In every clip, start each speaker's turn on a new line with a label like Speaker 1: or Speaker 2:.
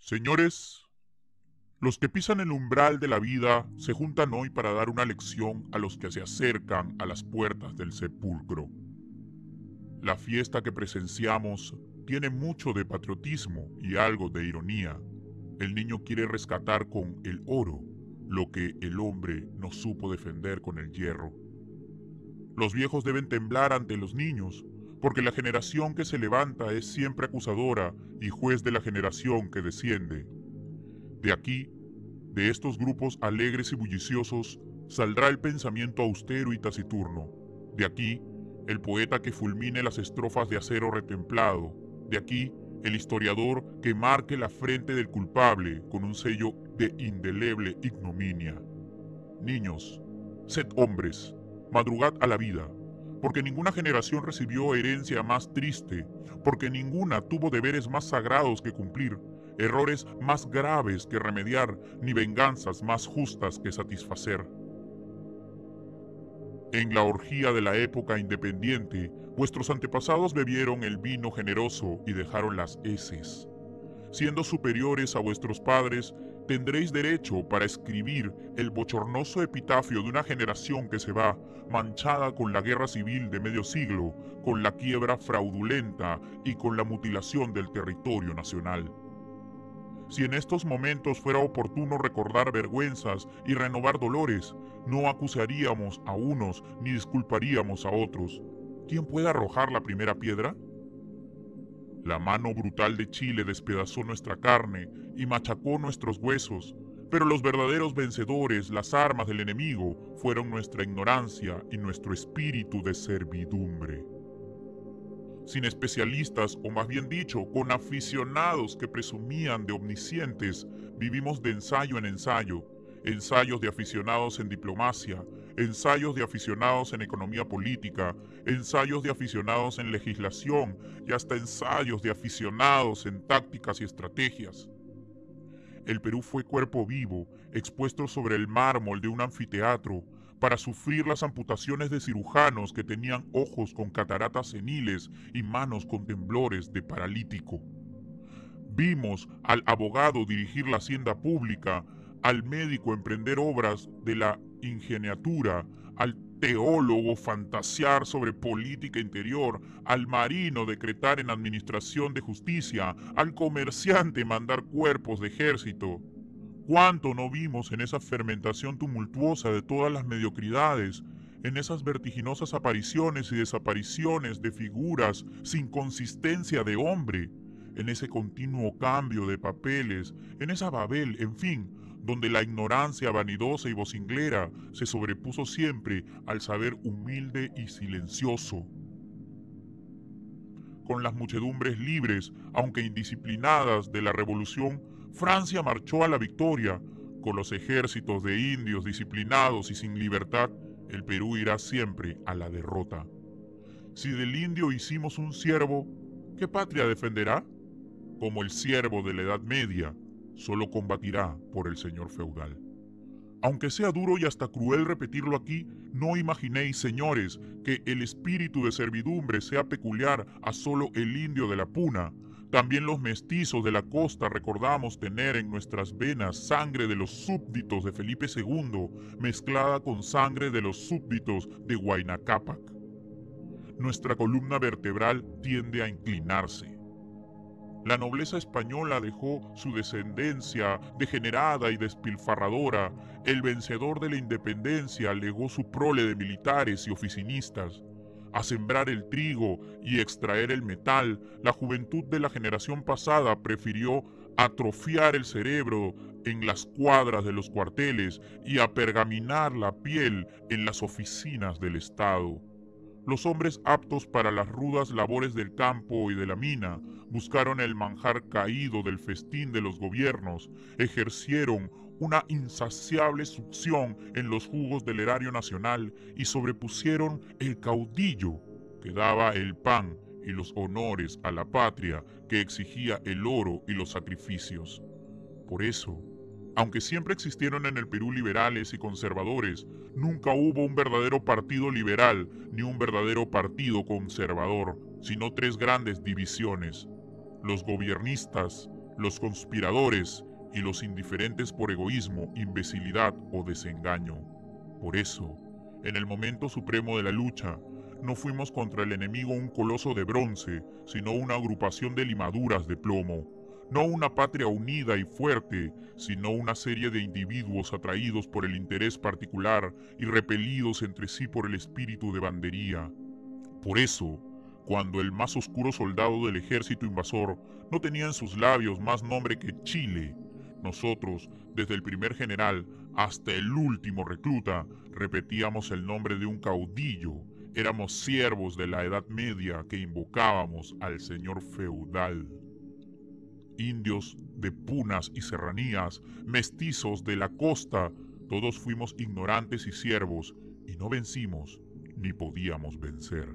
Speaker 1: Señores, los que pisan el umbral de la vida se juntan hoy para dar una lección a los que se acercan a las puertas del sepulcro. La fiesta que presenciamos tiene mucho de patriotismo y algo de ironía. El niño quiere rescatar con el oro lo que el hombre no supo defender con el hierro. Los viejos deben temblar ante los niños, porque la generación que se levanta es siempre acusadora y juez de la generación que desciende. De aquí, de estos grupos alegres y bulliciosos, saldrá el pensamiento austero y taciturno. De aquí, el poeta que fulmine las estrofas de acero retemplado. De aquí, el historiador que marque la frente del culpable con un sello de indeleble ignominia. Niños, sed hombres, madrugad a la vida, porque ninguna generación recibió herencia más triste, porque ninguna tuvo deberes más sagrados que cumplir, errores más graves que remediar, ni venganzas más justas que satisfacer. En la orgía de la época independiente, vuestros antepasados bebieron el vino generoso y dejaron las heces. Siendo superiores a vuestros padres, tendréis derecho para escribir el bochornoso epitafio de una generación que se va, manchada con la guerra civil de medio siglo, con la quiebra fraudulenta y con la mutilación del territorio nacional. Si en estos momentos fuera oportuno recordar vergüenzas y renovar dolores, no acusaríamos a unos ni disculparíamos a otros. ¿Quién puede arrojar la primera piedra? La mano brutal de Chile despedazó nuestra carne y machacó nuestros huesos, pero los verdaderos vencedores, las armas del enemigo, fueron nuestra ignorancia y nuestro espíritu de servidumbre. Sin especialistas, o más bien dicho, con aficionados que presumían de omniscientes, vivimos de ensayo en ensayo, ensayos de aficionados en diplomacia, ensayos de aficionados en economía política, ensayos de aficionados en legislación y hasta ensayos de aficionados en tácticas y estrategias. El Perú fue cuerpo vivo, expuesto sobre el mármol de un anfiteatro, para sufrir las amputaciones de cirujanos que tenían ojos con cataratas seniles y manos con temblores de paralítico. Vimos al abogado dirigir la hacienda pública, al médico emprender obras de la ingeniatura, al teólogo fantasear sobre política interior, al marino decretar en administración de justicia, al comerciante mandar cuerpos de ejército. ¿Cuánto no vimos en esa fermentación tumultuosa de todas las mediocridades, en esas vertiginosas apariciones y desapariciones de figuras sin consistencia de hombre, en ese continuo cambio de papeles, en esa Babel, en fin, donde la ignorancia vanidosa y vocinglera se sobrepuso siempre al saber humilde y silencioso? Con las muchedumbres libres, aunque indisciplinadas, de la revolución, Francia marchó a la victoria. Con los ejércitos de indios disciplinados y sin libertad, el Perú irá siempre a la derrota. Si del indio hicimos un siervo, ¿qué patria defenderá? Como el siervo de la Edad Media, solo combatirá por el señor feudal. Aunque sea duro y hasta cruel repetirlo aquí, no imaginéis, señores, que el espíritu de servidumbre sea peculiar a solo el indio de la Puna. También los mestizos de la costa recordamos tener en nuestras venas sangre de los súbditos de Felipe II, mezclada con sangre de los súbditos de Huayna Cápac. Nuestra columna vertebral tiende a inclinarse. La nobleza española dejó su descendencia degenerada y despilfarradora. El vencedor de la independencia legó su prole de militares y oficinistas. A sembrar el trigo y extraer el metal, la juventud de la generación pasada prefirió atrofiar el cerebro en las cuadras de los cuarteles y apergaminar la piel en las oficinas del Estado. Los hombres aptos para las rudas labores del campo y de la mina buscaron el manjar caído del festín de los gobiernos, ejercieron una insaciable succión en los jugos del erario nacional y sobrepusieron el caudillo que daba el pan y los honores a la patria que exigía el oro y los sacrificios. Por eso, aunque siempre existieron en el Perú liberales y conservadores, nunca hubo un verdadero partido liberal ni un verdadero partido conservador, sino tres grandes divisiones: los gobiernistas, los conspiradores y los indiferentes por egoísmo, imbecilidad o desengaño. Por eso, en el momento supremo de la lucha, no fuimos contra el enemigo un coloso de bronce, sino una agrupación de limaduras de plomo. No una patria unida y fuerte, sino una serie de individuos atraídos por el interés particular y repelidos entre sí por el espíritu de bandería. Por eso, cuando el más oscuro soldado del ejército invasor no tenía en sus labios más nombre que Chile, nosotros, desde el primer general hasta el último recluta, repetíamos el nombre de un caudillo. Éramos siervos de la Edad Media que invocábamos al señor feudal. Indios de punas y serranías, mestizos de la costa, todos fuimos ignorantes y siervos, y no vencimos ni podíamos vencer.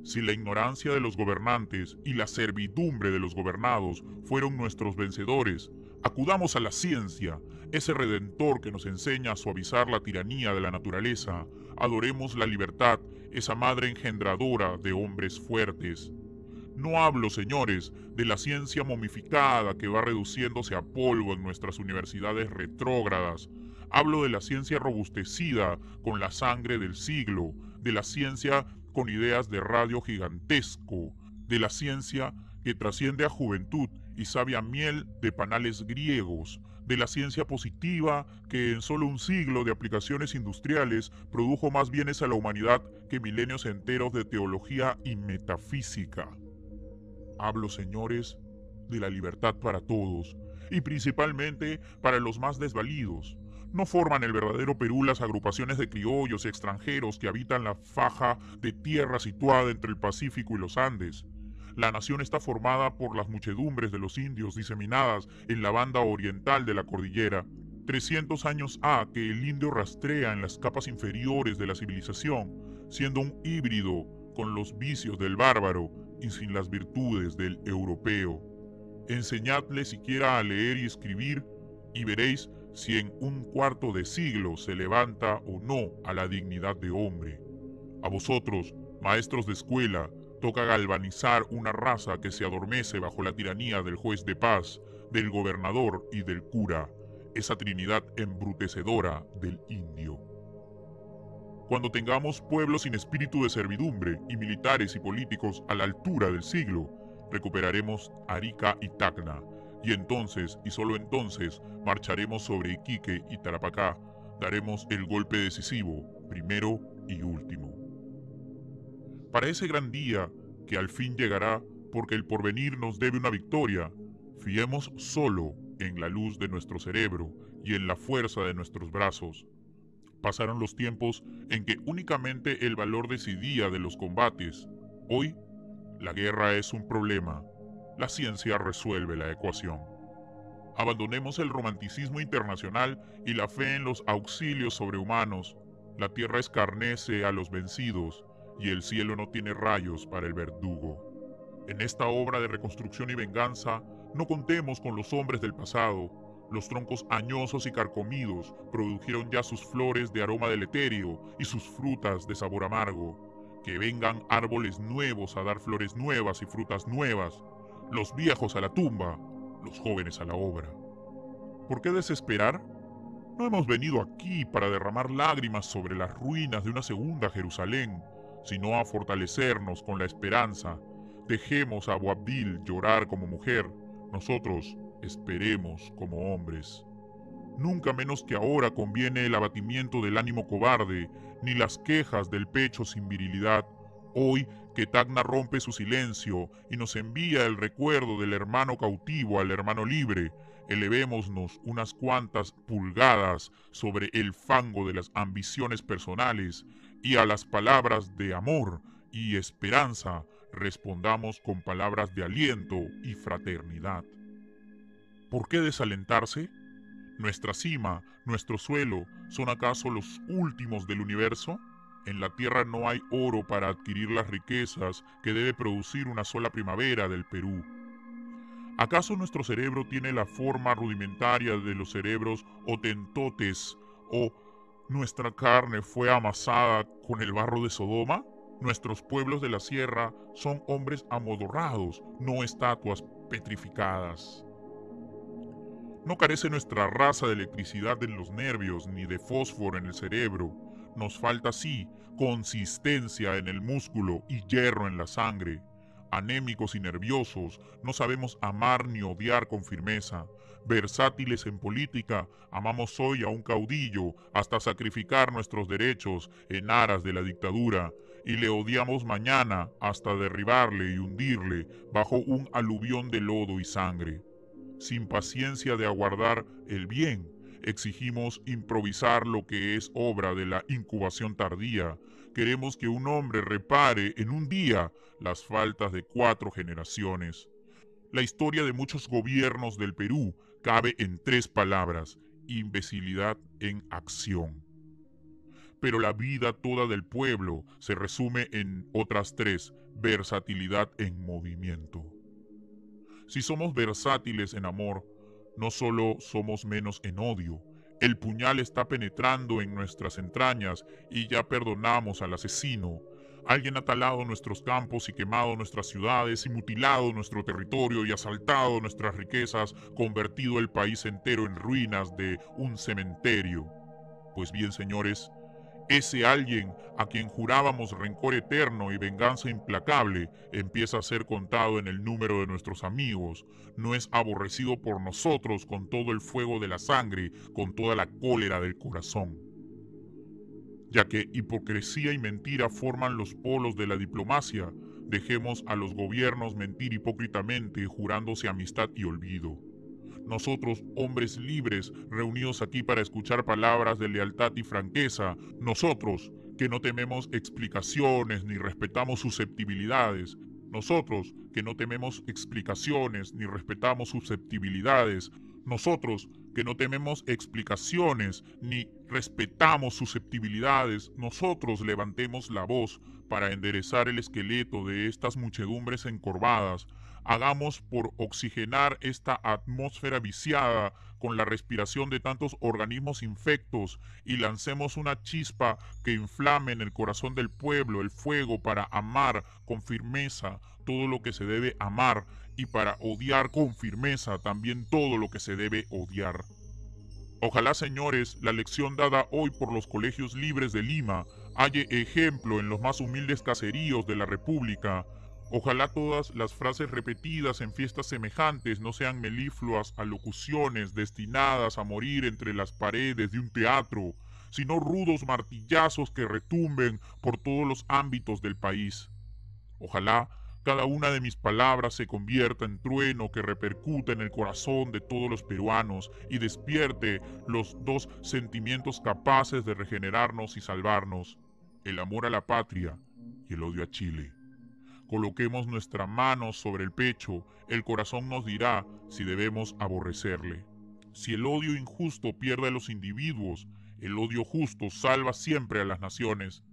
Speaker 1: Si la ignorancia de los gobernantes y la servidumbre de los gobernados fueron nuestros vencedores, acudamos a la ciencia, ese redentor que nos enseña a suavizar la tiranía de la naturaleza. Adoremos la libertad, esa madre engendradora de hombres fuertes. No hablo, señores, de la ciencia momificada que va reduciéndose a polvo en nuestras universidades retrógradas. Hablo de la ciencia robustecida con la sangre del siglo, de la ciencia con ideas de radio gigantesco, de la ciencia que trasciende a juventud y sabe a miel de panales griegos, de la ciencia positiva que en solo un siglo de aplicaciones industriales produjo más bienes a la humanidad que milenios enteros de teología y metafísica. Hablo, señores, de la libertad para todos, y principalmente para los más desvalidos. No forman el verdadero Perú las agrupaciones de criollos extranjeros que habitan la faja de tierra situada entre el Pacífico y los Andes. La nación está formada por las muchedumbres de los indios diseminadas en la banda oriental de la cordillera. 300 años ha que el indio rastrea en las capas inferiores de la civilización, siendo un híbrido con los vicios del bárbaro y sin las virtudes del europeo. Enseñadle siquiera a leer y escribir y veréis si en un cuarto de siglo se levanta o no a la dignidad de hombre. A vosotros, maestros de escuela, toca galvanizar una raza que se adormece bajo la tiranía del juez de paz, del gobernador y del cura, esa trinidad embrutecedora del indio. Cuando tengamos pueblos sin espíritu de servidumbre y militares y políticos a la altura del siglo, recuperaremos Arica y Tacna, y entonces, y solo entonces, marcharemos sobre Iquique y Tarapacá, daremos el golpe decisivo, primero y último. Para ese gran día, que al fin llegará, porque el porvenir nos debe una victoria, fiemos solo en la luz de nuestro cerebro y en la fuerza de nuestros brazos. Pasaron los tiempos en que únicamente el valor decidía de los combates. Hoy, la guerra es un problema. La ciencia resuelve la ecuación. Abandonemos el romanticismo internacional y la fe en los auxilios sobrehumanos. La tierra escarnece a los vencidos y el cielo no tiene rayos para el verdugo. En esta obra de reconstrucción y venganza, no contemos con los hombres del pasado. Los troncos añosos y carcomidos produjeron ya sus flores de aroma deletérea y sus frutas de sabor amargo. Que vengan árboles nuevos a dar flores nuevas y frutas nuevas. Los viejos a la tumba, los jóvenes a la obra. ¿Por qué desesperar? No hemos venido aquí para derramar lágrimas sobre las ruinas de una segunda Jerusalén, sino a fortalecernos con la esperanza. Dejemos a Boabdil llorar como mujer, nosotros esperemos como hombres. Nunca menos que ahora conviene el abatimiento del ánimo cobarde, ni las quejas del pecho sin virilidad. Hoy que Tacna rompe su silencio y nos envía el recuerdo del hermano cautivo al hermano libre, elevémonos unas cuantas pulgadas sobre el fango de las ambiciones personales y a las palabras de amor y esperanza respondamos con palabras de aliento y fraternidad. ¿Por qué desalentarse? ¿Nuestra cima, nuestro suelo, son acaso los últimos del universo? En la tierra no hay oro para adquirir las riquezas que debe producir una sola primavera del Perú. ¿Acaso nuestro cerebro tiene la forma rudimentaria de los cerebros hotentotes o nuestra carne fue amasada con el barro de Sodoma? Nuestros pueblos de la sierra son hombres amodorrados, no estatuas petrificadas. No carece nuestra raza de electricidad en los nervios ni de fósforo en el cerebro. Nos falta sí consistencia en el músculo y hierro en la sangre. Anémicos y nerviosos, no sabemos amar ni odiar con firmeza. Versátiles en política, amamos hoy a un caudillo hasta sacrificar nuestros derechos en aras de la dictadura, y le odiamos mañana hasta derribarle y hundirle bajo un aluvión de lodo y sangre. Sin paciencia de aguardar el bien, exigimos improvisar lo que es obra de la incubación tardía. Queremos que un hombre repare en un día las faltas de 4 generaciones. La historia de muchos gobiernos del Perú cabe en 3 palabras: imbecilidad en acción. Pero la vida toda del pueblo se resume en otras 3: versatilidad en movimiento. Si somos versátiles en amor, no solo somos menos en odio. El puñal está penetrando en nuestras entrañas y ya perdonamos al asesino. Alguien ha talado nuestros campos y quemado nuestras ciudades y mutilado nuestro territorio y asaltado nuestras riquezas, convertido el país entero en ruinas de un cementerio. Pues bien, señores, ese alguien a quien jurábamos rencor eterno y venganza implacable empieza a ser contado en el número de nuestros amigos. No es aborrecido por nosotros con todo el fuego de la sangre, con toda la cólera del corazón. Ya que hipocresía y mentira forman los polos de la diplomacia, dejemos a los gobiernos mentir hipócritamente jurándose amistad y olvido. Nosotros, hombres libres, reunidos aquí para escuchar palabras de lealtad y franqueza, nosotros, que no tememos explicaciones ni respetamos susceptibilidades, nosotros, que no tememos explicaciones ni respetamos susceptibilidades, nosotros, que no tememos explicaciones ni respetamos susceptibilidades, nosotros levantemos la voz para enderezar el esqueleto de estas muchedumbres encorvadas. Hagamos por oxigenar esta atmósfera viciada con la respiración de tantos organismos infectos y lancemos una chispa que inflame en el corazón del pueblo el fuego para amar con firmeza todo lo que se debe amar y para odiar con firmeza también todo lo que se debe odiar. Ojalá, señores, la lección dada hoy por los colegios libres de Lima halle ejemplo en los más humildes caseríos de la República. Ojalá todas las frases repetidas en fiestas semejantes no sean melifluas alocuciones destinadas a morir entre las paredes de un teatro, sino rudos martillazos que retumben por todos los ámbitos del país. Ojalá cada una de mis palabras se convierta en trueno que repercuta en el corazón de todos los peruanos y despierte los 2 sentimientos capaces de regenerarnos y salvarnos: el amor a la patria y el odio a Chile. Coloquemos nuestra mano sobre el pecho, el corazón nos dirá si debemos aborrecerle. Si el odio injusto pierde a los individuos, el odio justo salva siempre a las naciones.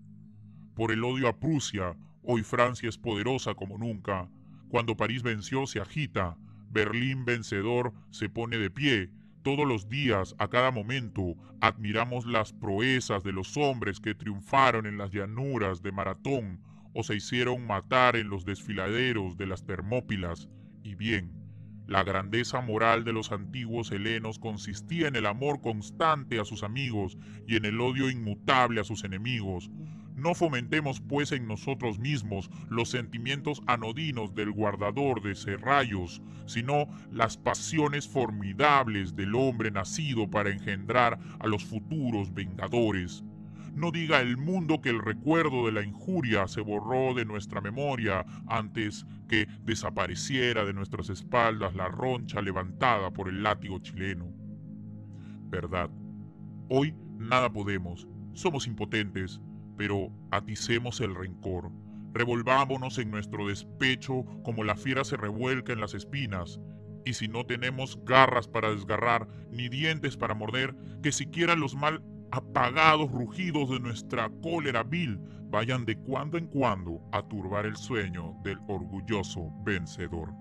Speaker 1: Por el odio a Prusia, hoy Francia es poderosa como nunca. Cuando París venció se agita, Berlín vencedor se pone de pie. Todos los días, a cada momento, admiramos las proezas de los hombres que triunfaron en las llanuras de Maratón o se hicieron matar en los desfiladeros de las Termópilas. Y bien, la grandeza moral de los antiguos helenos consistía en el amor constante a sus amigos y en el odio inmutable a sus enemigos. No fomentemos pues en nosotros mismos los sentimientos anodinos del guardador de serrallos, sino las pasiones formidables del hombre nacido para engendrar a los futuros vengadores. No diga el mundo que el recuerdo de la injuria se borró de nuestra memoria antes que desapareciera de nuestras espaldas la roncha levantada por el látigo chileno. Verdad, hoy nada podemos, somos impotentes, pero aticemos el rencor. Revolvámonos en nuestro despecho como la fiera se revuelca en las espinas. Y si no tenemos garras para desgarrar, ni dientes para morder, que siquiera los mal apagados rugidos de nuestra cólera vil vayan de cuando en cuando a turbar el sueño del orgulloso vencedor.